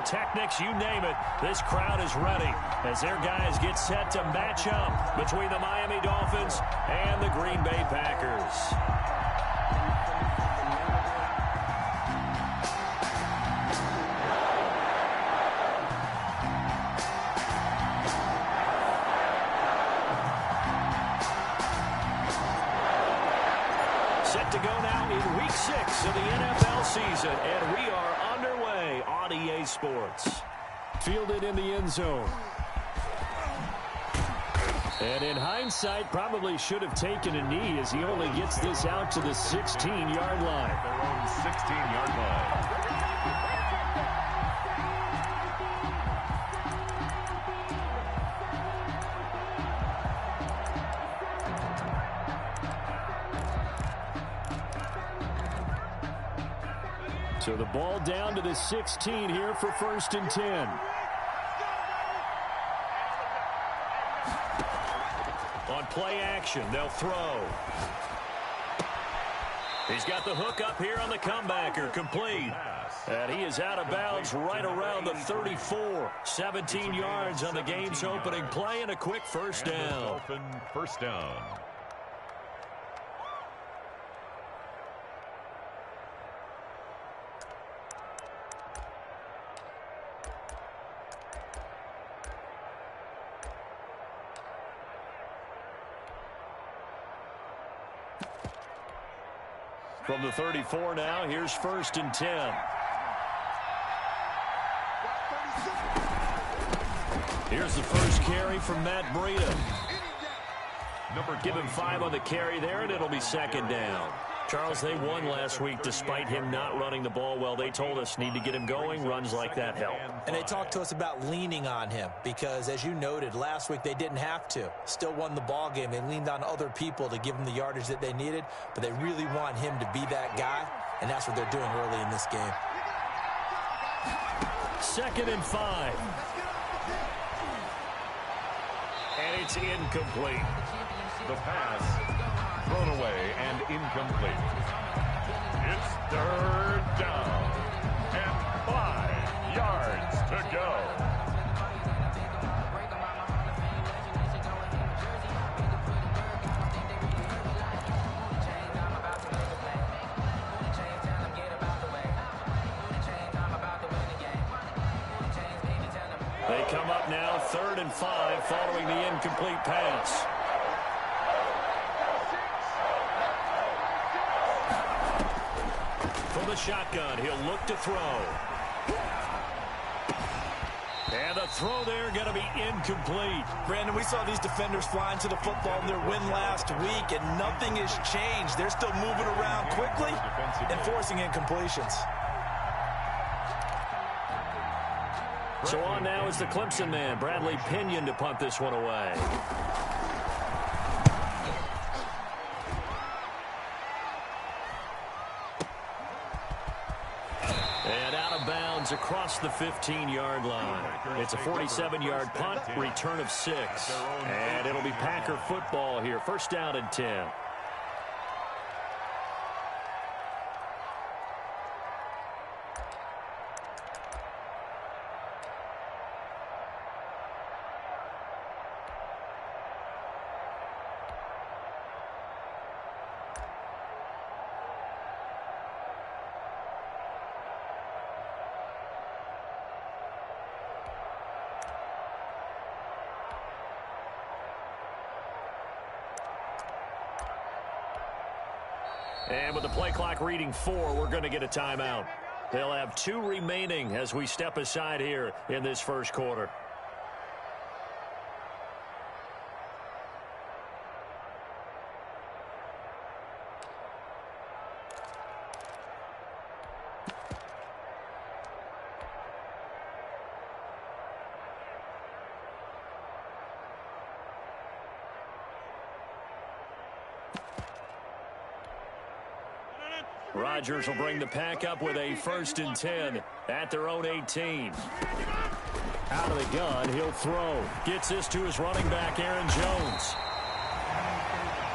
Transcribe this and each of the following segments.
pyrotechnics, you name it. This crowd is ready as their guys get set to match up between the Miami Dolphins and the Green Bay Packers. Set to go now in Week 6 of the NFL season, and we are underway on EA Sports. Fielded in the end zone. And in hindsight, probably should have taken a knee as he only gets this out to the 16-yard line. Their own 16-yard line. So the ball down to the 16 here for 1st and 10. On play action, they'll throw. He's got the hook up here on the comebacker, complete. And he is out of bounds right around the 34. 17 yards on the game's opening play and a quick first down. Dolphin first down. From the 34 now, here's 1st and 10. Here's the first carry from Matt Breida. Give him 5 on the carry there, and it'll be 2nd down. Charles, they won last week despite him not running the ball well. They told us need to get him going. Runs like that help. And they talked to us about leaning on him because, as you noted, last week they didn't have to. Still won the ball game. They leaned on other people to give them the yardage that they needed, but they really want him to be that guy, and that's what they're doing early in this game. 2nd and 5. And it's incomplete. The pass thrown away and incomplete. It's 3rd down and 5 yards to go. They come up now 3rd and 5 following the incomplete pass. From the shotgun, he'll look to throw. And the throw there going to be incomplete. Brandon, we saw these defenders flying to the football in their win last week, and nothing has changed. They're still moving around quickly and forcing incompletions. So on now is the Clemson man, Bradley Pinion, to punt this one away. And out of bounds across the 15-yard line. It's a 47-yard punt, return of 6. And it'll be Packer football here, 1st down and 10. And with the play clock reading 4, we're going to get a timeout. They'll have 2 remaining as we step aside here in this first quarter. Rodgers will bring the pack up with a 1st and 10 at their own 18. Out of the gun, he'll throw. Gets this to his running back, Aaron Jones.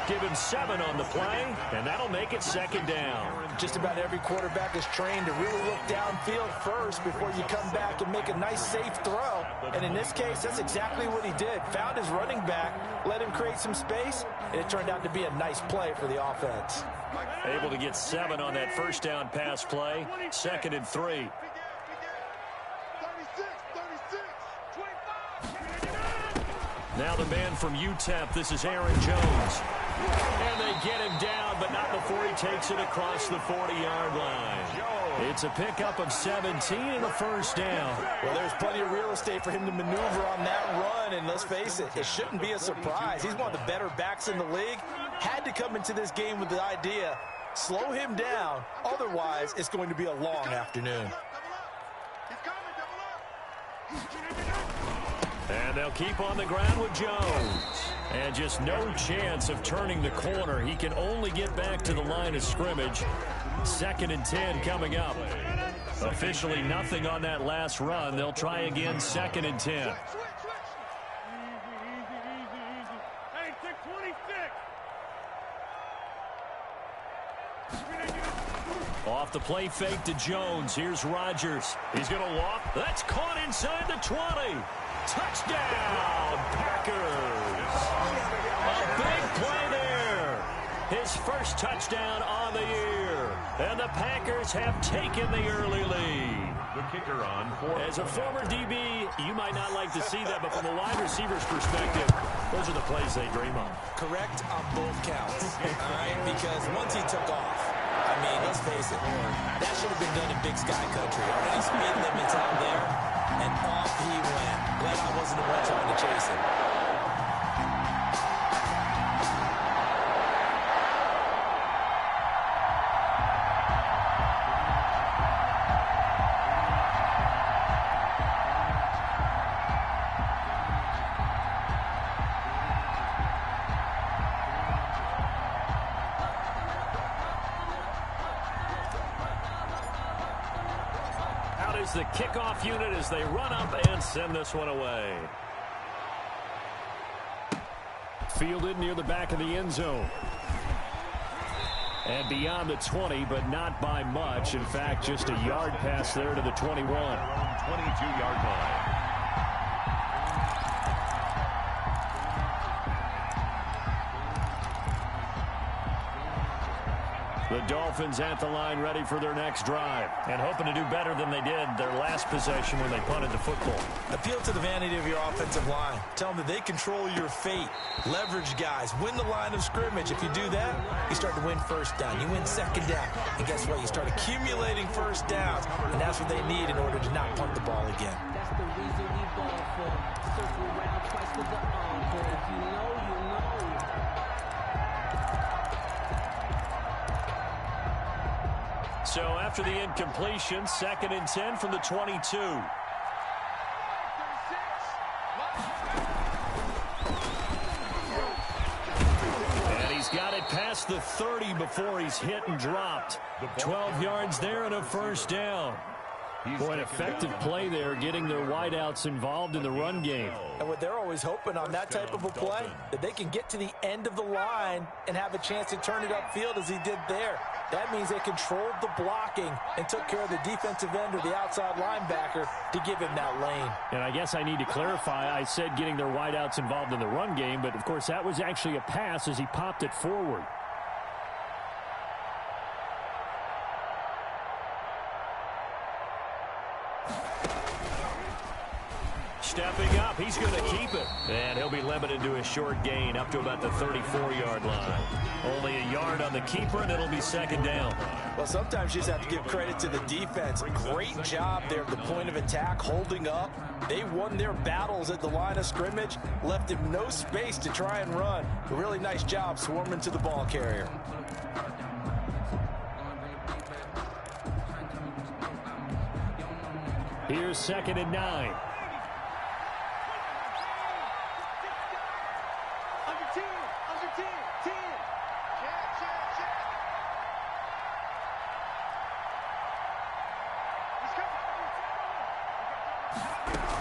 Give him 7 on the play, and that'll make it second down. Just about every quarterback is trained to really look downfield first before you come back and make a nice, safe throw. And in this case, that's exactly what he did. Found his running back, let him create some space, and it turned out to be a nice play for the offense. Able to get 7 on that first down pass play. 2nd and 3. Now the man from UTEP, this is Aaron Jones. And they get him down, but not before he takes it across the 40-yard line. It's a pickup of 17 and a first down. Well, there's plenty of real estate for him to maneuver on that run, and let's face it, it shouldn't be a surprise. He's one of the better backs in the league. Had to come into this game with the idea, slow him down, otherwise it's going to be a long afternoon. And they'll keep on the ground with Jones. And just no chance of turning the corner. He can only get back to the line of scrimmage. 2nd and 10 coming up. Officially nothing on that last run. They'll try again, 2nd and 10. Off the play fake to Jones. Here's Rodgers. He's going to walk. That's caught inside the 20. Touchdown, Packers. A big play there. His first touchdown on the year. And the Packers have taken the early lead. The kicker on for... As a former DB, you might not like to see that, but from a wide receiver's perspective, those are the plays they dream of. Correct on both counts, all right? Because once he took off, I mean, let's face it, that should have been done in Big Sky Country. Already speed limits out there, and off he went. Glad I wasn't the one trying to chase him. The kickoff unit as they run up and send this one away. Fielded near the back of the end zone. And beyond the 20, but not by much. In fact, just a yard pass there to the 21. 22-yard line. The Dolphins at the line ready for their next drive and hoping to do better than they did their last possession when they punted the football. Appeal to the vanity of your offensive line. Tell them that they control your fate. Leverage guys. Win the line of scrimmage. If you do that, you start to win first down. You win second down. And guess what? You start accumulating first downs. And that's what they need in order to not punt the ball again. That's the reason we ball for. Circle around twice with the encore. If you know, you know. So after the incompletion, 2nd and 10 from the 22. And he's got it past the 30 before he's hit and dropped. 12 yards there and a first down. Boy, an effective play there, getting their wideouts involved in the run game. And what they're always hoping on that type of a play, that they can get to the end of the line and have a chance to turn it upfield as he did there. That means they controlled the blocking and took care of the defensive end or the outside linebacker to give him that lane. And I guess I need to clarify, I said getting their wideouts involved in the run game, but of course that was actually a pass as he popped it forward. Stepping up, he's going to keep it. And he'll be limited to a short gain up to about the 34-yard line. Only a yard on the keeper, and it'll be second down. Well, sometimes you just have to give credit to the defense. Great job there at the point of attack, holding up. They won their battles at the line of scrimmage, left him no space to try and run. A really nice job swarming to the ball carrier. Here's 2nd and 9.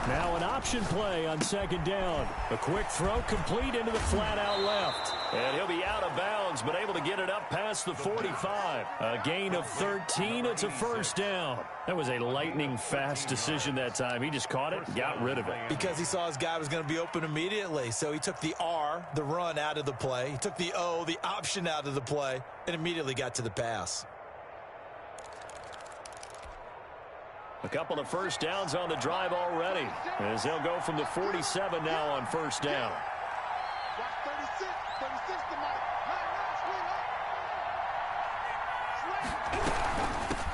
Now an option play on second down. A quick throw complete into the flat out left. And he'll be out of bounds, but able to get it up past the 45. A gain of 13. It's a first down. That was a lightning-fast decision that time. He just caught it, got rid of it. Because he saw his guy was going to be open immediately. So he took the R, the run, out of the play. He took the O, the option, out of the play, and immediately got to the pass. A couple of first downs on the drive already, as they'll go from the 47 now on first down.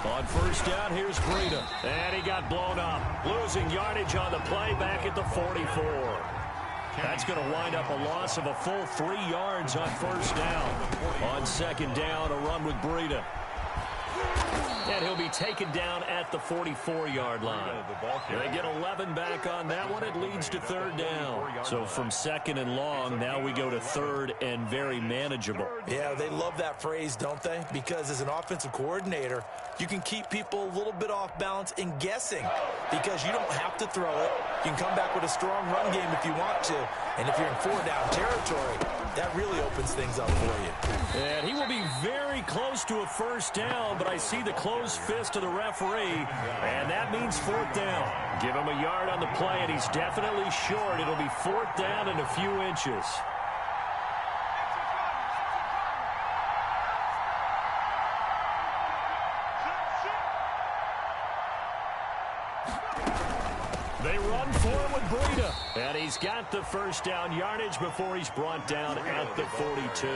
On first down, here's Breida. And he got blown up. Losing yardage on the play back at the 44. That's going to wind up a loss of a full 3 yards on first down. On second down, a run with Breida. And he'll be taken down at the 44-yard line. They get 11 back on that one. It leads to third down. So from second and long, now we go to third and very manageable. Yeah, they love that phrase, don't they? Because as an offensive coordinator, you can keep people a little bit off balance and guessing because you don't have to throw it. You can come back with a strong run game if you want to. And if you're in 4-down territory, that really opens things up for you. And he will be very close to a first down, but I see the closed fist of the referee, and that means fourth down. Give him a yard on the play, and he's definitely short. It'll be fourth down and a few inches. They run for it with Breida. And he's got the first down yardage before he's brought down at the 42.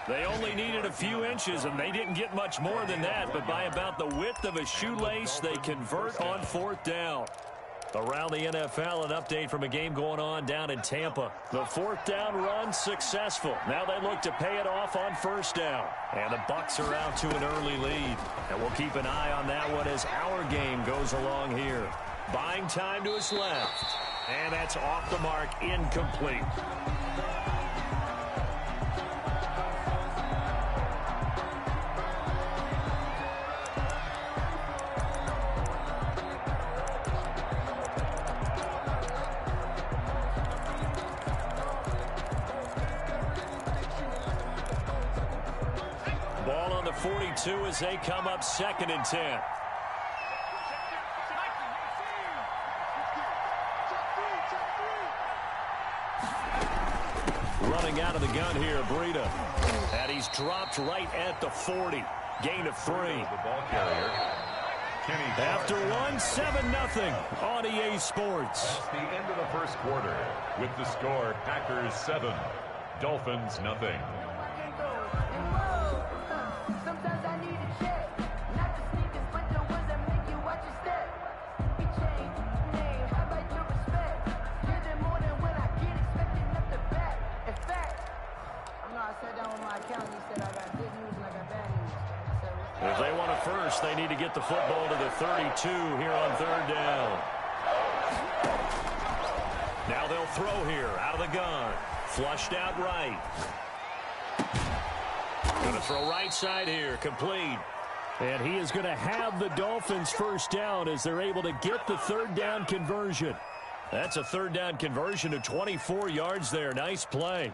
They only needed a few inches, and they didn't get much more than that. But by about the width of a shoelace, they convert on fourth down. Around the NFL, an update from a game going on down in Tampa. The fourth down run successful. Now they look to pay it off on first down. And the Bucs are out to an early lead. And we'll keep an eye on that one as our game goes along here. Buying time to his left. And that's off the mark, incomplete. Ball on the 42 as they come up second and 10. Running out of the gun here, Breida. And he's dropped right at the 40. Gain of 3. The ball carrier. After one, 7-0 on EA Sports. That's the end of the first quarter. With the score, Packers 7, Dolphins 0. If they want a first, they need to get the football to the 32 here on third down. Now they'll throw here out of the gun. Flushed out right. Going to throw right side here, complete. And he is going to have the Dolphins first down as they're able to get the third down conversion. That's a third down conversion of 24 yards there. Nice play.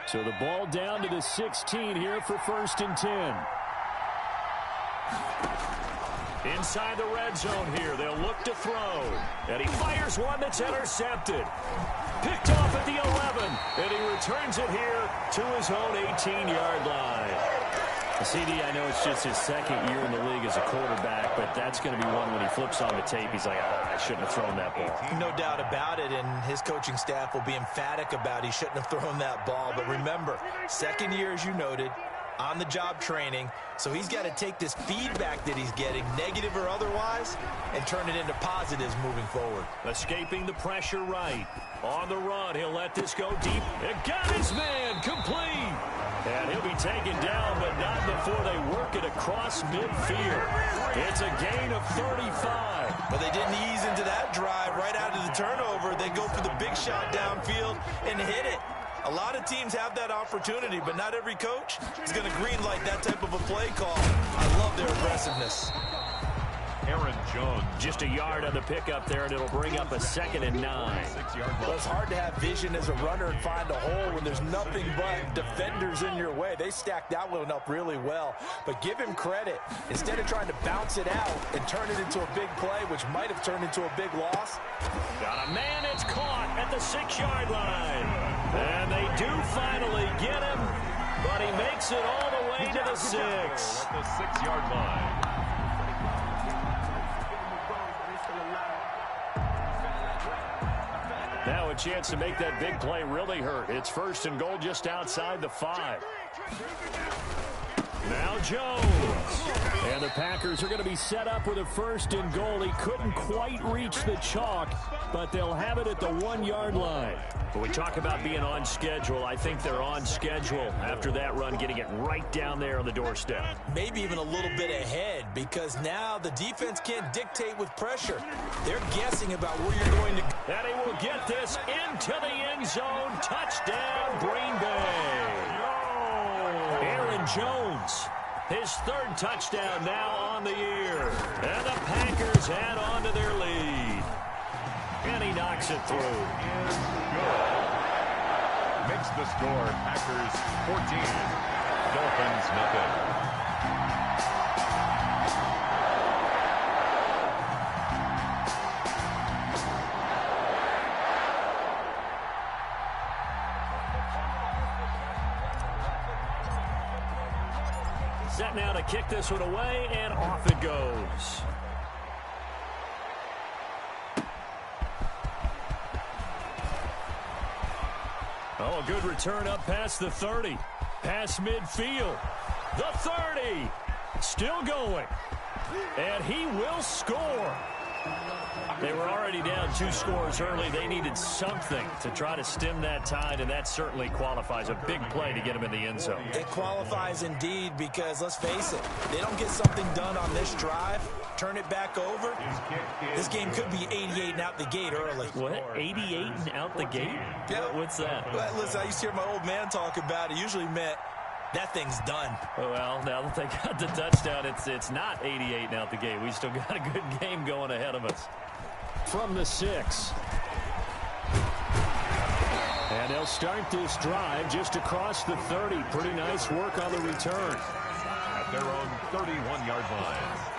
So the ball down to the 16 here for first and 10. Inside the red zone here. They'll look to throw. And he fires one that's intercepted. Picked off at the 11. And he returns it here to his own 18-yard line. CD, I know it's just his second year in the league as a quarterback, but that's going to be one when he flips on the tape, he's like, I shouldn't have thrown that ball. No doubt about it, and his coaching staff will be emphatic about he shouldn't have thrown that ball. But remember, second year, as you noted, on-the-job training, so he's got to take this feedback that he's getting, negative or otherwise, and turn it into positives moving forward. Escaping the pressure right. On the run, he'll let this go deep. It got his man, complete. And he'll be taken down, but not before they work it across midfield. It's a gain of 35. But they didn't ease into that drive right out of the turnover. They go for the big shot downfield and hit it. A lot of teams have that opportunity, but not every coach is going to greenlight that type of a play call. I love their aggressiveness. Aaron Jones. Just a yard on the pickup there, and it'll bring up a 2nd and 9. Well, it's hard to have vision as a runner and find a hole when there's nothing but defenders in your way. They stacked that one up really well. But give him credit. Instead of trying to bounce it out and turn it into a big play, which might have turned into a big loss. Got a man, it's caught at the 6-yard line. And they do finally get him, but he makes it all the way to the 6. At the 6-yard line. Now a chance to make that big play really hurt. It's 1st and goal just outside the 5. Now Jones. And the Packers are going to be set up with a 1st and goal. He couldn't quite reach the chalk, but they'll have it at the 1-yard line. When we talk about being on schedule, I think they're on schedule after that run, getting it right down there on the doorstep. Maybe even a little bit ahead, because now the defense can't dictate with pressure. They're guessing about where you're going to go. And he will get this into the end zone. Touchdown, Green Bay. Aaron Jones, his 3rd touchdown now on the year. And the Packers add on to their lead. And he knocks it through. Makes the score Packers 14, Dolphins nothing. Set now to kick this one away, and off it goes. Oh, a good return up past the 30. Past midfield. The 30. Still going. And he will score. They were already down 2 scores early. They needed something to try to stem that tide, and that certainly qualifies. A big play to get him in the end zone. It qualifies indeed, because let's face it, they don't get something done on this drive, turn it back over, this game could be 88 and out the gate early. What? 88 and out the gate? Yeah. What's that? Well, listen, I used to hear my old man talk about it. Usually meant that thing's done. Well, now that they got the touchdown, it's not 88 and out the gate. We still got a good game going ahead of us. From the 6. And they'll start this drive just across the 30. Pretty nice work on the return. At their own 31-yard line.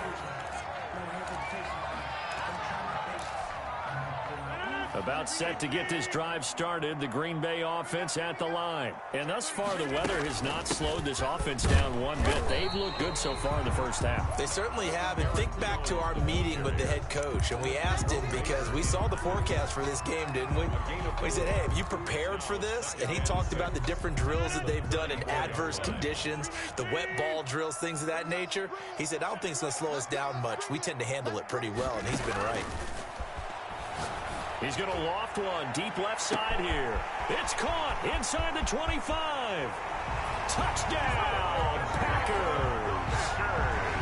About set to get this drive started, the Green Bay offense at the line. And thus far, the weather has not slowed this offense down one bit. They've looked good so far in the first half. They certainly have. And think back to our meeting with the head coach, and we asked him, because we saw the forecast for this game, didn't we? We said, hey, have you prepared for this? And he talked about the different drills that they've done in adverse conditions, the wet ball drills, things of that nature. He said, I don't think it's going to slow us down much. We tend to handle it pretty well, and he's been right. He's going to loft one deep left side here. It's caught inside the 25. Touchdown, Packers.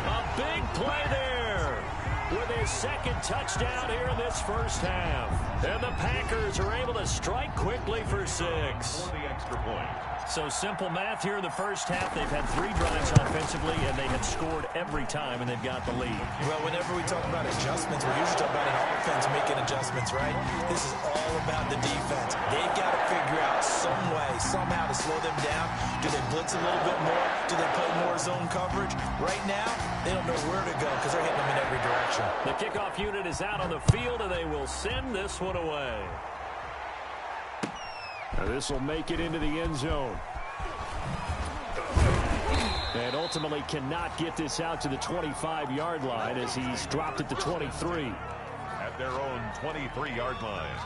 A big play there with his 2nd touchdown here in this first half. And the Packers are able to strike quickly for 6. For the extra point. So simple math here in the first half. They've had 3 drives offensively, and they have scored every time, and they've got the lead. Well, whenever we talk about adjustments, we usually talk about an offense making adjustments, right? This is all about the defense. They've got to figure out some way, somehow to slow them down. Do they blitz a little bit more? Do they play more zone coverage? Right now, they don't know where to go because they're hitting them in every direction. The kickoff unit is out on the field, and they will send this one away. Now this will make it into the end zone. And ultimately cannot get this out to the 25-yard line as he's dropped at the 23. At their own 23-yard line.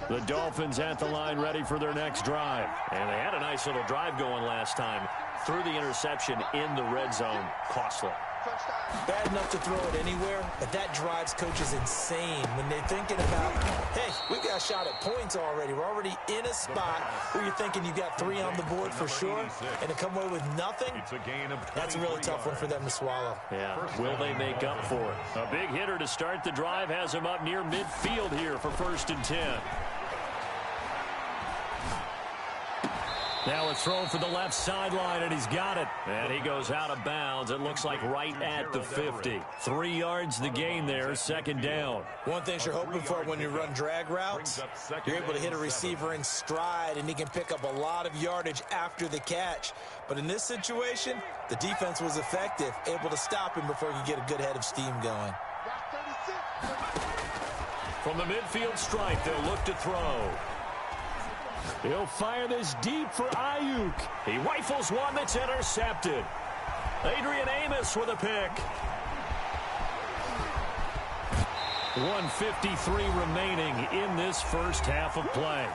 The Dolphins at the line ready for their next drive. And they had a nice little drive going last time. Threw the interception in the red zone. Costly. Bad enough to throw it anywhere, but that drives coaches insane when they're thinking about, hey, we've got a shot at points already. We're already in a spot where you're thinking you got 3 on the board for sure, and to come away with nothing, that's a really tough one for them to swallow. Yeah, will they make up for it? A big hitter to start the drive has him up near midfield here for 1st and 10. Now a throw for the left sideline, and he's got it. And he goes out of bounds. It looks like right at the 50. 3 yards the gain there, second down. One thing you're hoping for when you run drag routes, you're able to hit a receiver in stride, and he can pick up a lot of yardage after the catch. But in this situation, the defense was effective, able to stop him before he could get a good head of steam going. From the midfield stripe, they'll look to throw. He'll fire this deep for Ayuk. He rifles one that's intercepted. Adrian Amos with a pick. 1:53 remaining in this first half of play.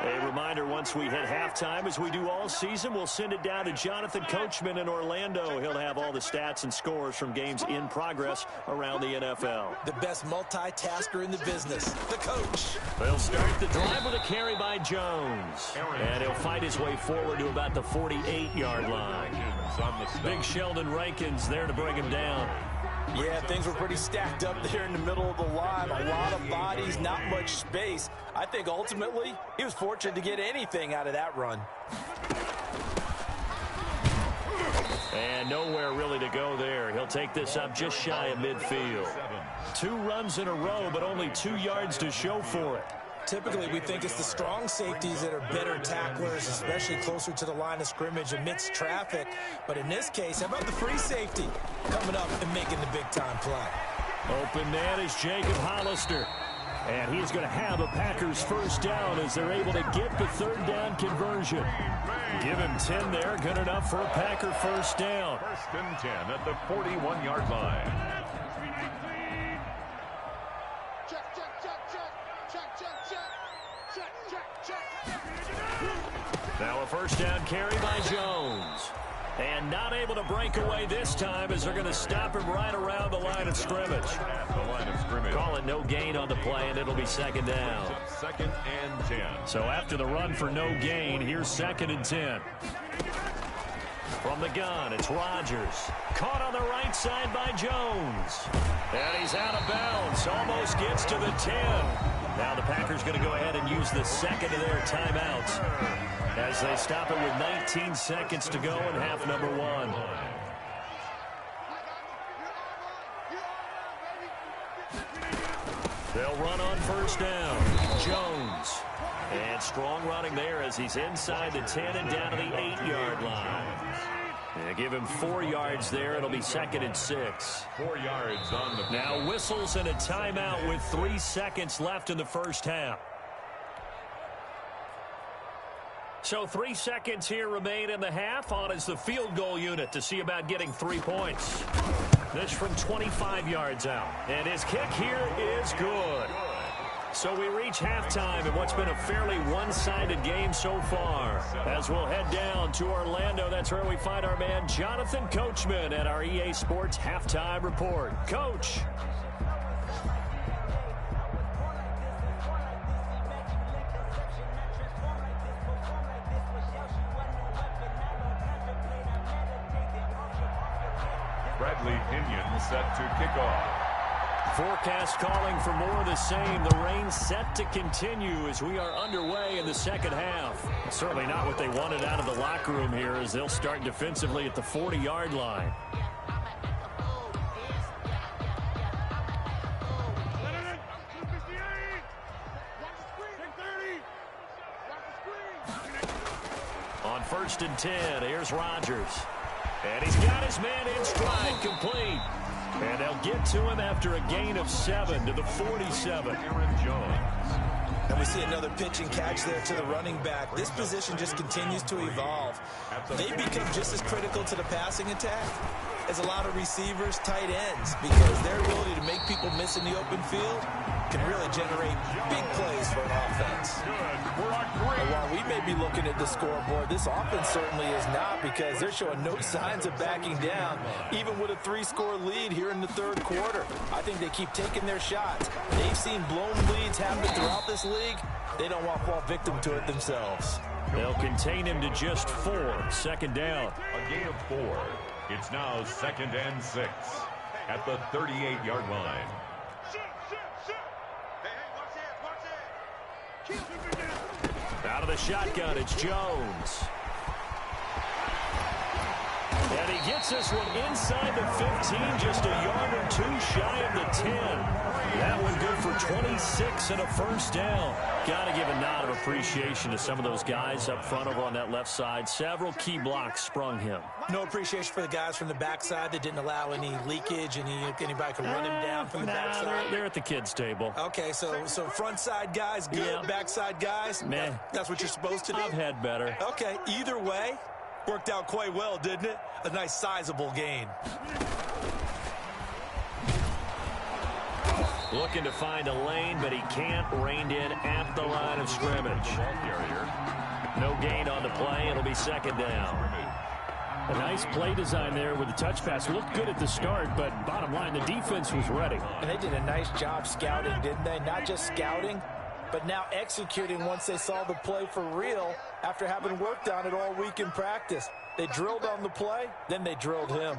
A reminder, once we hit halftime, as we do all season, we'll send it down to Jonathan Coachman in Orlando. He'll have all the stats and scores from games in progress around the NFL. The best multitasker in the business, the coach. They'll start the drive with a carry by Jones. And he'll fight his way forward to about the 48-yard line. Big Sheldon Rankins there to bring him down. Yeah, things were pretty stacked up there in the middle of the line. A lot of bodies, not much space. I think ultimately he was fortunate to get anything out of that run. And nowhere really to go there. He'll take this up just shy of midfield. 2 runs in a row, but only 2 yards to show for it. Typically, we think it's the strong safeties that are better tacklers, especially closer to the line of scrimmage amidst traffic. But in this case, how about the free safety coming up and making the big-time play? Open man is Jacob Hollister. And he's going to have a Packers first down as they're able to get the third down conversion. Give him 10 there, good enough for a Packer first down. First and 10 at the 41-yard line. Now a first down carry by Jones. And not able to break away this time as they're going to stop him right around the line of scrimmage. Call it no gain on the play, and it'll be second down. Second and 10. So after the run for no gain, here's second and 10. From the gun, it's Rodgers. Caught on the right side by Jones. And he's out of bounds. Almost gets to the 10. Now the Packers going to go ahead and use the second of their timeouts as they stop it with 19 seconds to go in half number 1. They'll run on first down. Jones. And strong running there as he's inside the 10 and down to the 8-yard line. And give him 4 yards there. It'll be second and 6. 4 yards on the... Now whistles and a timeout with 3 seconds left in the first half. So 3 seconds here remain in the half. On is the field goal unit to see about getting 3 points. This from 25 yards out. And his kick here is good. So we reach halftime in what's been a fairly one-sided game so far. As we'll head down to Orlando, that's where we find our man Jonathan Coachman at our EA Sports Halftime Report. Coach. Bradley Pinion set to kick off. Forecast calling for more of the same. The rain set to continue as we are underway in the second half. Certainly not what they wanted out of the locker room here as they'll start defensively at the 40-yard line. On first and 10, here's Rodgers. And he's got his man in stride, complete. And they'll get to him after a gain of 7 to the 47. Aaron Jones. And we see another pitch and catch there to the running back. This position just continues to evolve. They become just as critical to the passing attack as a lot of receivers, tight ends, because their ability to make people miss in the open field can really generate big plays for an offense. And while we may be looking at the scoreboard, this offense certainly is not, because they're showing no signs of backing down, even with a 3-score lead here in the third quarter. I think they keep taking their shots. They've seen blown leads happen throughout this league. They don't want to fall victim to it themselves. They'll contain him to just 4. Second down. A gain of 4. It's now 2nd and 6 at the 38-yard line. Out of the shotgun, it's Jones. And he gets this one inside the 15, just a yard or two shy of the 10. That one good for 26 and a first down. Got to give a nod of appreciation to some of those guys up front over on that left side. Several key blocks sprung him. No appreciation for the guys from the backside that didn't allow any leakage, anybody could run him down from the backside. They're at the kids' table. Okay, so front side guys good, Yeah. backside guys, Man, that's what you're supposed to do? I've had better. Okay, either way, worked out quite well, didn't it? A nice sizable gain. Looking to find a lane, but he can't. Reined in at the line of scrimmage. No gain on the play. It'll be 2nd down. A nice play design there with the touch pass. Looked good at the start, but bottom line, the defense was ready. And they did a nice job scouting, didn't they? Not just scouting, but now executing once they saw the play for real after having worked on it all week in practice. They drilled on the play, then they drilled him.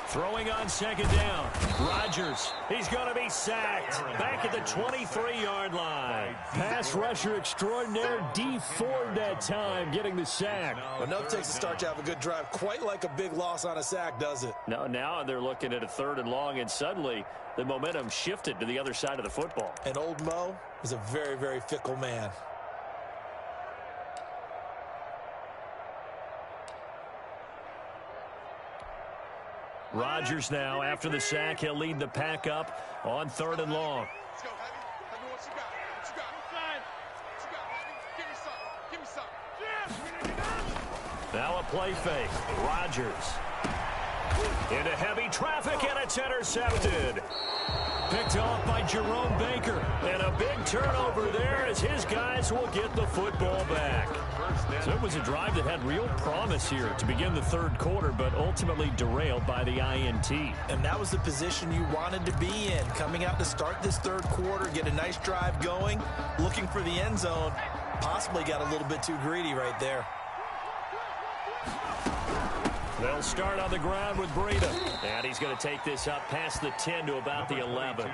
Throwing on 2nd down. Rodgers. He's going to be sacked. Back at the 23-yard line. Pass rusher extraordinaire. D Ford that time getting the sack. But no takes a start to have a good drive. Quite like a big loss on a sack, does it? No, now they're looking at a 3rd and long, and suddenly the momentum shifted to the other side of the football. And old Mo is a very, very fickle man. Rodgers now, after the sack, he'll lead the pack up on 3rd and long. Let's go, Heavy. Tell me what you got. What you got? What you got, Heavy? Give me something. Give me something. Now a play fake. Rodgers. Into heavy traffic, and it's intercepted. Picked off by Jerome Baker. And a big turnover there as his guys will get the football back. So it was a drive that had real promise here to begin the 3rd quarter, but ultimately derailed by the INT. And that was the position you wanted to be in. Coming out to start this 3rd quarter, get a nice drive going, looking for the end zone. Possibly got a little bit too greedy right there. They'll start on the ground with Breida. And he's going to take this up past the 10 to about the 11.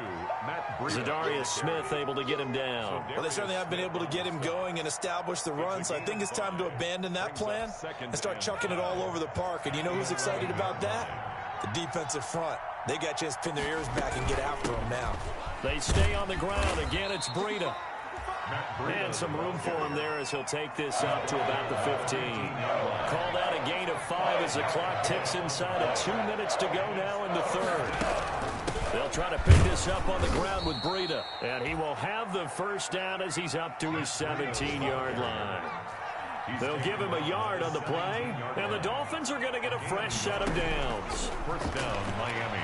Zadarius Smith able to get him down. Well, they certainly have been able to get him going and establish the run, so I think it's time to abandon that plan and start chucking it all over the park. And you know who's excited about that? The defensive front. They got a chance to pin their ears back and get after him now. They stay on the ground. Again, it's Breida. And some room for him there as he'll take this up to about the 15. Called out a gain of 5 as the clock ticks inside of 2 minutes to go now in the 3rd. They'll try to pick this up on the ground with Breida. And he will have the first down as he's up to his 17-yard line. They'll give him a yard on the play. And the Dolphins are going to get a fresh set of downs. First down, Miami.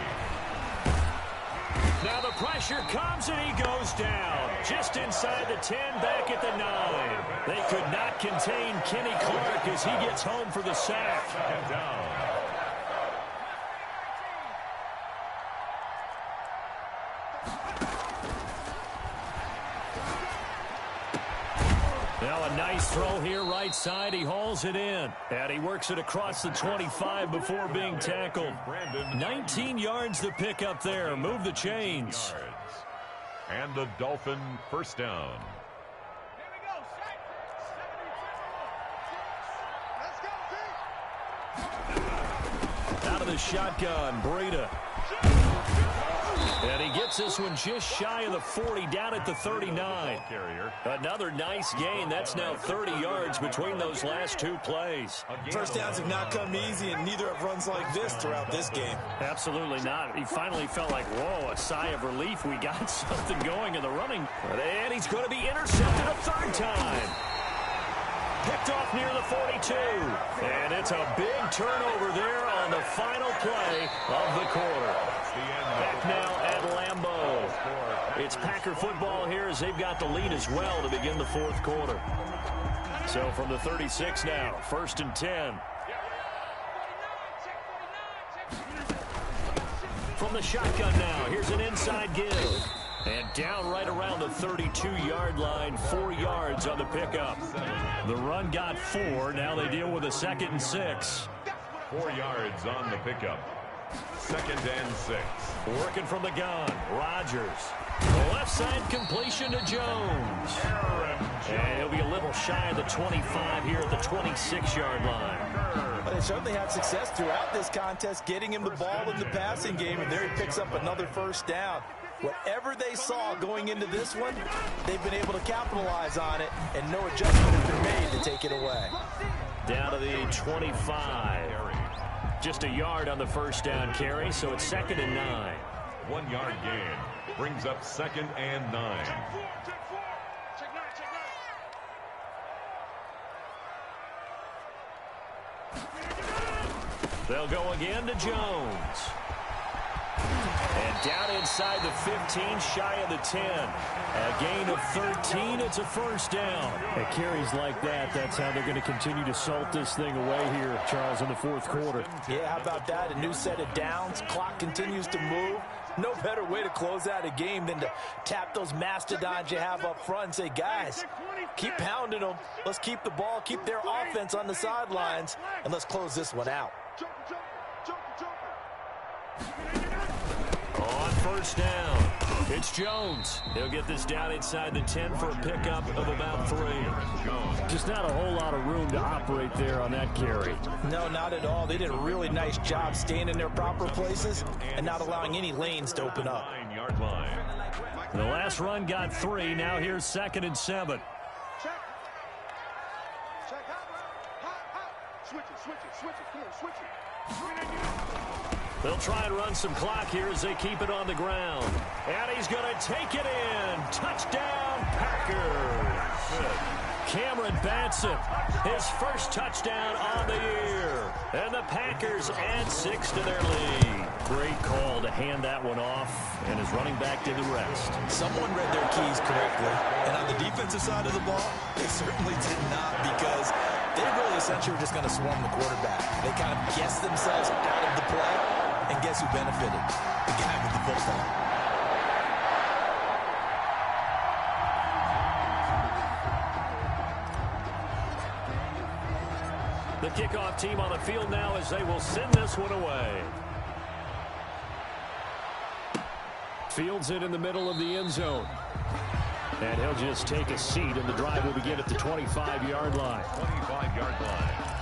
Now the pressure comes and he goes down. Just inside the 10, back at the 9. They could not contain Kenny Clark as he gets home for the sack. Second down. Now a nice throw here right side. He hauls it in. And he works it across the 25 before being tackled. 19 yards to pick up there. Move the chains. And the Dolphin first down. Out of the shotgun, Breida. And he gets this one just shy of the 40, down at the 39. Another nice gain. That's now 30 yards between those last 2 plays. First downs have not come easy, and neither have runs like this throughout this game. Absolutely not. He finally felt like, whoa, a sigh of relief. We got something going in the running. And he's going to be intercepted a 3rd time. Picked off near the 42. And it's a big turnover there on the final play of the quarter. Back now at Lambeau. It's Packer football here as they've got the lead as well to begin the 4th quarter. So from the 36 now, 1st and 10. the shotgun now. Here's an inside give. And down right around the 32-yard line, 4 yards on the pickup. The run got 4. Now they deal with a 2nd and 6. 4 yards on the pickup. 2nd and 6. Working from the gun, Rodgers. The left side completion to Jones. And he'll be a little shy of the 25 here at the 26-yard line. But they certainly had success throughout this contest getting him the ball in the passing game, and there he picks up another first down. Whatever they saw going into this one, they've been able to capitalize on it, and no adjustment has been made to take it away. Down to the 25. Just a yard on the first down carry, so it's 2nd and 9. 1 yard gain brings up 2nd and 9. They'll go again to Jones. And down inside the 15, shy of the 10. A gain of 13, it's a first down. At carries like that, that's how they're going to continue to salt this thing away here, Charles, in the 4th quarter. Yeah, how about that? A new set of downs. Clock continues to move. No better way to close out a game than to tap those mastodons you have up front and say, guys, keep pounding them. Let's keep the ball, keep their offense on the sidelines, and let's close this one out. On first down, it's Jones. He'll get this down inside the 10 for a pickup of about 3. Just not a whole lot of room to operate there on that carry. No, not at all. They did a really nice job staying in their proper places and not allowing any lanes to open up. 9 yard line. The last run got 3. Now here's 2nd and 7. Check. Hot. Switch it. Come on, switch it. They'll try and run some clock here as they keep it on the ground. And he's going to take it in. Touchdown, Packers. Cameron Batson, his first touchdown on the year. And the Packers add 6 to their lead. Great call to hand that one off, and his running back did the rest. Someone read their keys correctly. And on the defensive side of the ball, they certainly did not, because they really essentially were just going to swarm the quarterback. They kind of guessed themselves out of the play, and guess who benefited? The guy with the football. The kickoff team on the field now as they will send this one away. Fields it in the middle of the end zone. And he'll just take a seat, and the drive will begin at the 25-yard line. 25-yard line.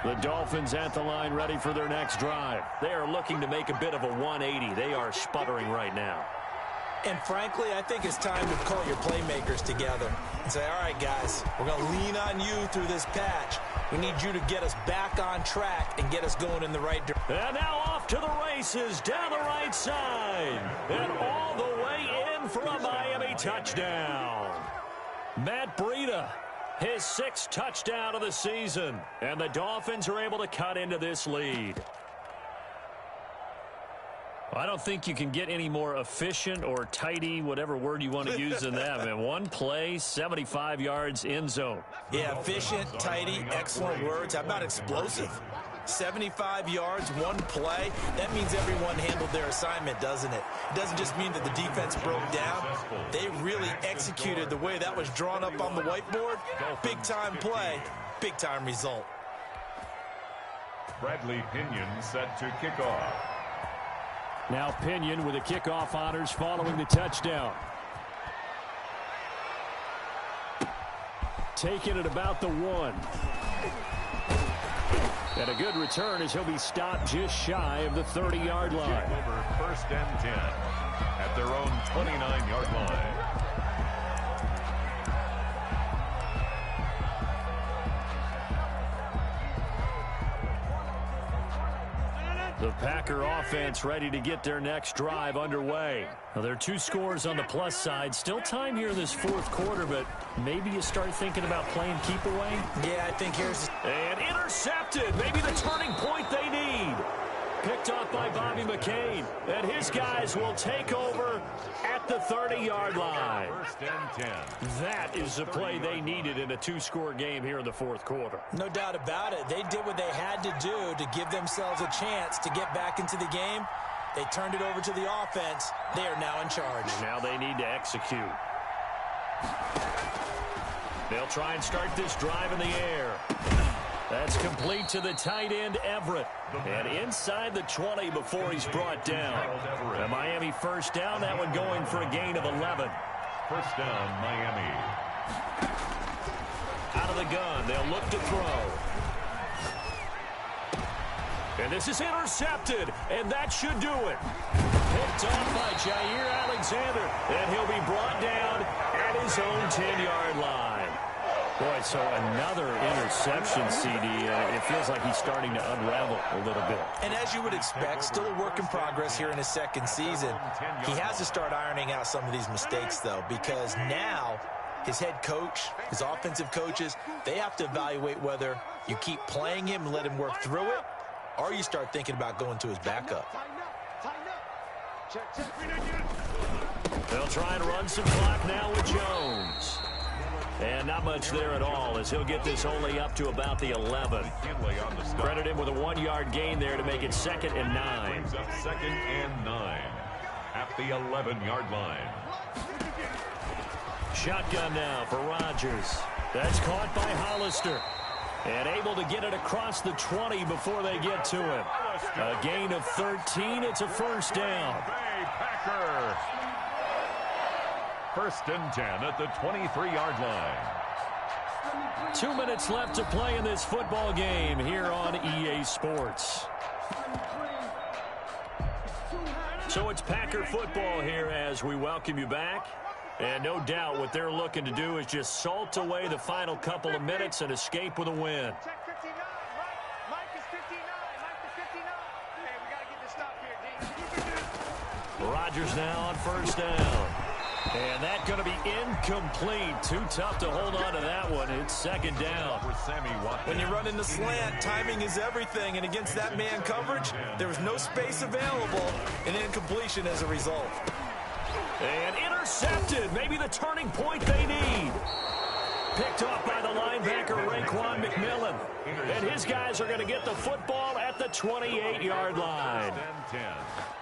The Dolphins at the line ready for their next drive. They are looking to make a bit of a 180. They are sputtering right now. And frankly, I think it's time to call your playmakers together and say, all right, guys, we're going to lean on you through this patch. We need you to get us back on track and get us going in the right direction. And now off to the races down the right side. And all the way in for a Miami touchdown. Matt Breida, his 6th touchdown of the season. And the Dolphins are able to cut into this lead. I don't think you can get any more efficient or tidy, whatever word you want to use in that. Man, one play, 75 yards in zone. Yeah, efficient, tidy, excellent words. How about explosive? 75 yards, one play. That means everyone handled their assignment, doesn't it? It doesn't just mean that the defense broke down. They really executed the way that was drawn up on the whiteboard. Big-time play, big-time result. Bradley Pinion set to kick off. Now Pinion with the kickoff honors following the touchdown. Taking it about the 1. And a good return as he'll be stopped just shy of the 30-yard line. Over 1st and 10 at their own 29-yard line. The Packer offense ready to get their next drive underway. Now, there are 2 scores on the plus side. Still time here in this fourth quarter, but maybe you start thinking about playing keep away. Yeah, I think here's... And intercepted. Maybe the turning point they need. Picked off by Bobby McCain. And his guys will take over at the 30-yard line. First and 10. That is the play they needed in a 2-score game here in the fourth quarter. No doubt about it. They did what they had to do to give themselves a chance to get back into the game. They turned it over to the offense. They are now in charge. Now they need to execute. They'll try and start this drive in the air. That's complete to the tight end, Everett. And inside the 20 before he's brought down. The Miami first down, that one going for a gain of 11. First down, Miami. Out of the gun, they'll look to throw. And this is intercepted, and that should do it. Picked off by Jair Alexander, and he'll be brought down at his own 10-yard line. Boy, so another interception, CD. It feels like he's starting to unravel a little bit. And as you would expect, still a work in progress here in his second season. He has to start ironing out some of these mistakes, though, because now his head coach, his offensive coaches, they have to evaluate whether you keep playing him and let him work through it, or you start thinking about going to his backup. They'll try and run some clock now with Jones. And not much there at all, as he'll get this only up to about the 11. Credit him with a 1-yard gain there to make it 2nd and 9. Brings up 2nd and 9 at the 11-yard line. Shotgun now for Rodgers. That's caught by Hollister. And able to get it across the 20 before they get to him. A gain of 13. It's a first down. Bay Packer. First and 10 at the 23-yard line. 2 minutes left to play in this football game here on EA Sports. So it's Packer football here as we welcome you back. And no doubt what they're looking to do is just salt away the final couple of minutes and escape with a win. Check 59. Mike is 59. Mike is 59. Hey, we got to get this stop here, D. Rodgers now on first down. And that's going to be incomplete. Too tough to hold on to that one. It's 2nd down. When you run in the slant, timing is everything. And against that man coverage, there was no space available, and incompletion as a result. And intercepted. Maybe the turning point they need. Picked off by the linebacker, Raekwon McMillan. And his guys are going to get the football at the 28-yard line.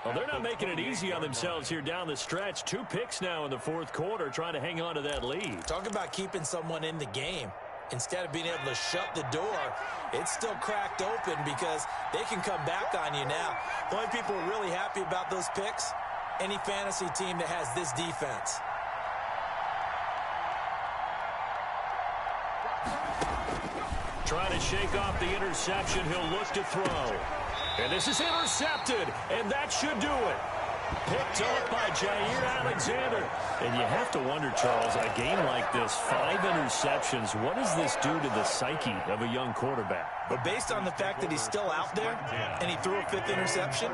Well, they're not making it easy on themselves here down the stretch. 2 picks now in the fourth quarter, trying to hang on to that lead. Talk about keeping someone in the game. Instead of being able to shut the door, it's still cracked open because they can come back on you now. The only people who are really happy about those picks, any fantasy team that has this defense. Trying to shake off the interception. He'll look to throw. And this is intercepted, and that should do it. Picked off by Jair Alexander. And you have to wonder, Charles, a game like this, 5 interceptions, what does this do to the psyche of a young quarterback? But based on the fact that he's still out there and he threw a 5th interception,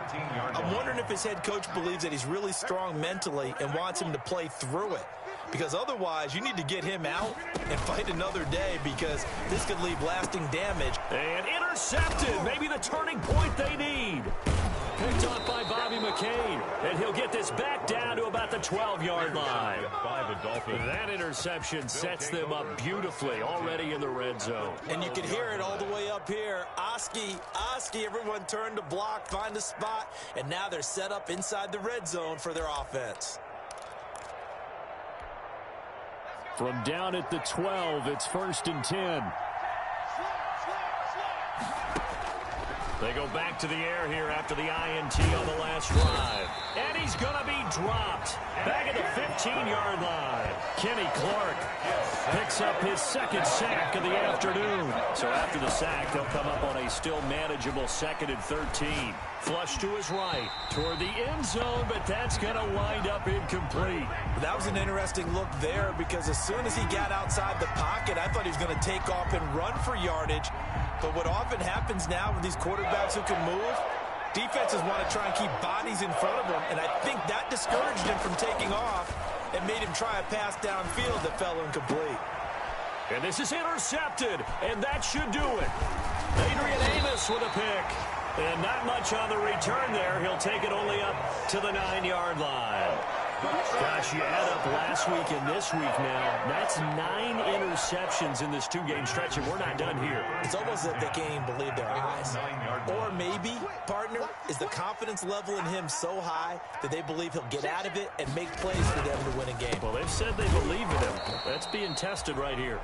I'm wondering if his head coach believes that he's really strong mentally and wants him to play through it. Because otherwise, you need to get him out and fight another day because this could leave lasting damage. And intercepted. Maybe the turning point they need. Picked off by Bobby McCain. And he'll get this back down to about the 12-yard line. That interception sets them up beautifully already in the red zone. And you can hear it all the way up here. Oski, everyone turned to block, find a spot, and now they're set up inside the red zone for their offense. From down at the 12, it's 1st and 10. They go back to the air here after the INT on the last drive. And he's going to be dropped. Back at the 15-yard line. Kenny Clark picks up his 2nd sack of the afternoon. So after the sack, they'll come up on a still manageable 2nd and 13. Flush to his right toward the end zone, but that's going to wind up incomplete. That was an interesting look there because as soon as he got outside the pocket, I thought he was going to take off and run for yardage. But what often happens now with these quarterbacks who can move, Defenses want to try and keep bodies in front of him, and I think that discouraged him from taking off and made him try a pass downfield that fell incomplete. And this is intercepted, and that should do it. Adrian Amos with a pick. And not much on the return there. He'll take it only up to the 9-yard line. Gosh, you add up last week and this week now. That's 9 interceptions in this 2-game stretch, and we're not done here. It's almost as if they can't even believe their eyes. Or maybe, partner, is the confidence level in him so high that they believe he'll get out of it and make plays for them to win a game. Well, they've said they believe in him. That's being tested right here.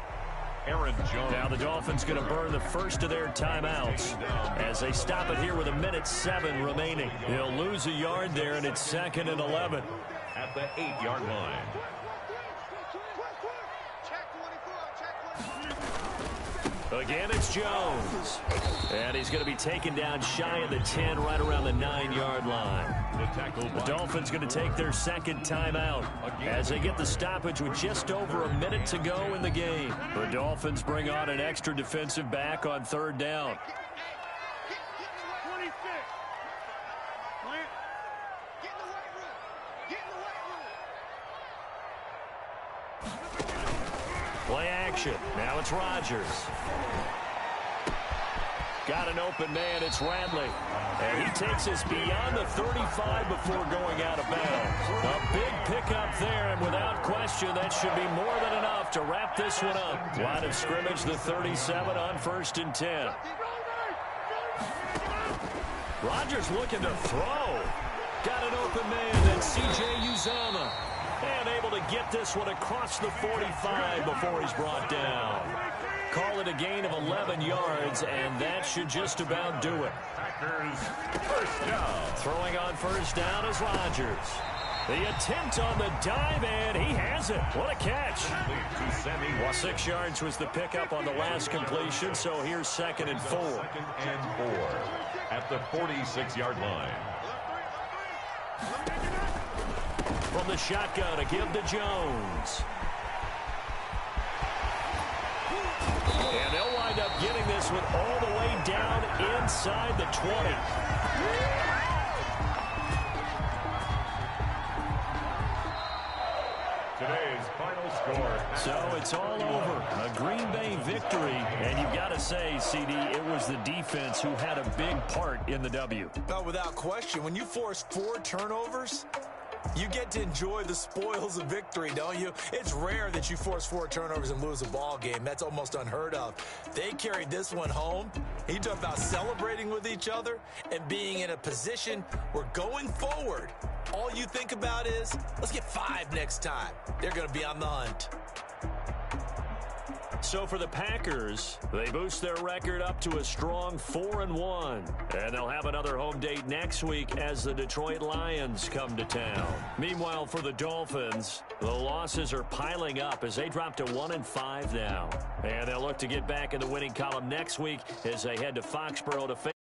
Aaron Jones. Now the Dolphins going to burn the first of their timeouts as they stop it here with 1:07 remaining. They'll lose a yard there, and it's 2nd and 11. At the 8-yard line. Again, it's Jones. And he's going to be taken down shy of the 10, right around the 9-yard line. The Dolphins going to take their second timeout as they get the stoppage with just over a minute to go in the game. The Dolphins bring on an extra defensive back on 3rd down. Play action. Now it's Rodgers. Got an open man. It's Radley. And he takes us beyond the 35 before going out of bounds. A big pickup there, and without question, that should be more than enough to wrap this one up. Line of scrimmage, the 37 on 1st and 10. Rodgers looking to throw. Got an open man, and C.J. Uzomah. And able to get this one across the 45 before he's brought down. Call it a gain of 11 yards, and that should just about do it. Packers first down. Throwing on 1st down is Rodgers. The attempt on the dive, and he has it. What a catch. 6 yards was the pickup on the last completion, so here's 2nd and 4. 2nd and 4 at the 46-yard line. From the shotgun, a give to Jones. And they'll wind up getting this one all the way down inside the 20. Today's final score. So it's all over. A Green Bay victory. And you've got to say, CD, it was the defense who had a big part in the W. No, without question. When you force 4 turnovers, you get to enjoy the spoils of victory, don't you? It's rare that you force 4 turnovers and lose a ball game. That's almost unheard of. They carried this one home. You talk about celebrating with each other and being in a position where going forward, all you think about is, let's get 5 next time. They're going to be on the hunt. So for the Packers, they boost their record up to a strong 4-1. And they'll have another home date next week as the Detroit Lions come to town. Meanwhile, for the Dolphins, the losses are piling up as they drop to 1-5 now. And they'll look to get back in the winning column next week as they head to Foxborough to face